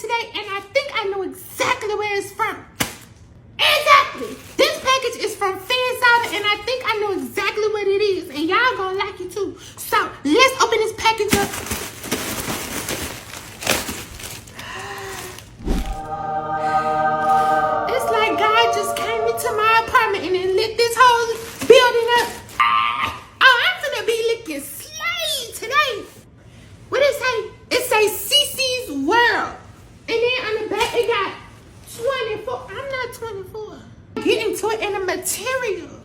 today, and I think I know exactly where it's from. Exactly. This package is from Fansidea, and I think I know exactly what it is, and y'all gonna like it too. So let's open this package up. It's like God just came into my apartment and then lit this whole building up. Oh, I'm gonna be licking slay today. What it say? It say CC's World. And then on the back it got 24. I'm not 24. Get into it in the material.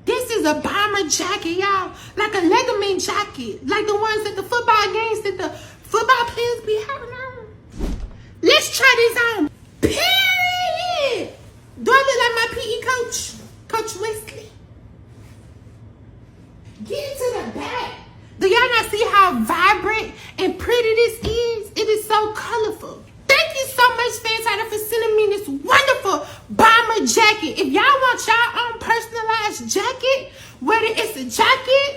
This is a bomber jacket, y'all. Like a Leatherman jacket. Like the ones at the football games that the football players be having on. Let's try this on. Period. Do I look like my PE coach? Coach Wesley. Get into the back. Do y'all not see how vibrant and pretty this is? It is so colorful. Thank you so much, Fansidea, for sending me this wonderful bomber jacket. If y'all want your own personalized jacket, whether it's a jacket